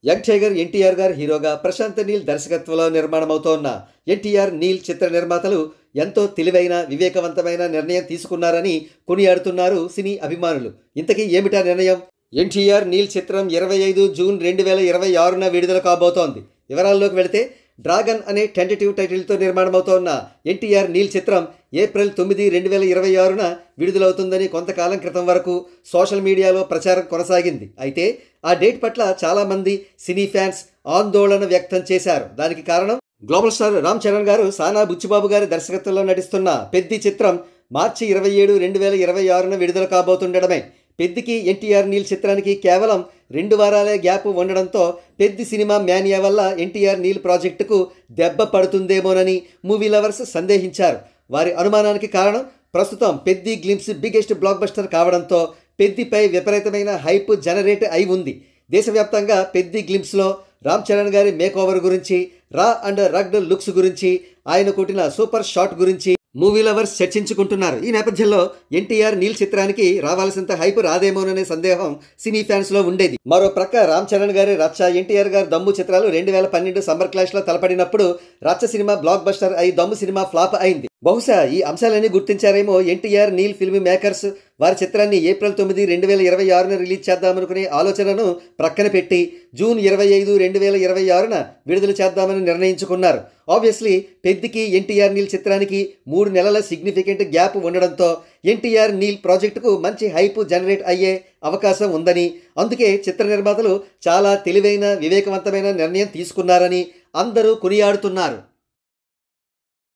Young tiger NTR గారు హీరోగా ప్రశాంత్ నీల్ దర్శకత్వంలో నిర్మాణమవుతోన్న ఎన్టీఆర్ నీల్ చిత్ర నిర్మాతలు ఎంతో తెలివైన వివేకవంతమైన నిర్ణయం తీసుకున్నారని కొనియాడుతున్నారు సినీ అభిమానులు. ఇంతకీ ఏమిటా నిర్ణయం? ఎన్టీఆర్ నీల్ చిత్రం 25 జూన్ 2026న విడుదల కాబోతోంది. వివరాల్లోకి వెళితే, డ్రాగన్ అనే టెంటేటివ్ టైటిల్తో నిర్మాణమవుతోన్న ఎన్టీఆర్ నీల్ చిత్రం ఏప్రిల్ 9, 2026న విడుదలవుతుందని కొంతకాలం క్రితం వరకు సోషల్ మీడియాలో ప్రచారం కొనసాగింది. అయితే ఆ డేట్ పట్ల చాలామంది సినీ ఫ్యాన్స్ ఆందోళన వ్యక్తం చేశారు. దానికి కారణం, గ్లోబల్ స్టార్ రామ్ చరణ్ గారు సానా బుచ్చిబాబు గారి దర్శకత్వంలో నటిస్తున్న పెద్ది చిత్రం మార్చి 27, 2026న విడుదల కాబోతుండడమే. పెద్దికి ఎన్టీఆర్ నీల్ చిత్రానికి కేవలం 2 వారాలే గ్యాప్ ఉండడంతో పెద్ది సినిమా మ్యానియా వల్ల ఎన్టీఆర్ నీల్ ప్రాజెక్టుకు దెబ్బ పడుతుందేమోనని మూవీ లవర్స్ సందేహించారు. వారి అనుమానానికి కారణం, ప్రస్తుతం Peddi glimpse biggest block buster కావడంతో పెద్దిపై విపరీతమైన హైప్ జనరేట్ అయి ఉంది. దేశవ్యాప్తంగా పెద్ది గ్లింప్స్లో రామ్ చరణ్ గారి మేకోవర్ గురించి, రా అండ్ రగ్డ్ లుక్స్ గురించి, ఆయన కొట్టిన సూపర్ షాట్ గురించి మూవీ లవర్స్ చర్చించుకుంటున్నారు. ఈ నేపథ్యంలో ఎన్టీఆర్ నీల్ చిత్రానికి రావాల్సినంత హైప్ రాదేమోననే సందేహం సినీ ఫ్యాన్స్లో ఉండేది. మరో ప్రక్క రామ్ చరణ్ గారి రచ్చ, ఎన్టీఆర్ గారి దమ్ము చిత్రాలు 2012 సమ్మర్ క్లాష్లో తలపడినప్పుడు రచ్చ సినిమా బ్లాక్ బస్టర్ అయి దమ్ము సినిమా ఫ్లాప్ అయింది. బహుశా ఈ అంశాలన్నీ గుర్తించారేమో ఎన్టీఆర్ నీల్ ఫిల్మ్ మేకర్స్. వారి చిత్రాన్ని ఏప్రిల్ 9, 2026న రిలీజ్ చేద్దామనుకునే ఆలోచనను ప్రక్కన పెట్టి జూన్ 25, 2026న విడుదల చేద్దామని నిర్ణయించుకున్నారు. ఆబ్వియస్లీ పెద్దికి ఎన్టీఆర్ నీల్ చిత్రానికి 3 నెలల సిగ్నిఫికెంట్ గ్యాప్ ఉండడంతో ఎన్టీఆర్ నీల్ ప్రాజెక్టుకు మంచి హైప్ జనరేట్ అయ్యే అవకాశం ఉందని, అందుకే చిత్ర నిర్మాతలు చాలా తెలివైన వివేకవంతమైన నిర్ణయం తీసుకున్నారని అందరూ కొనియాడుతున్నారు.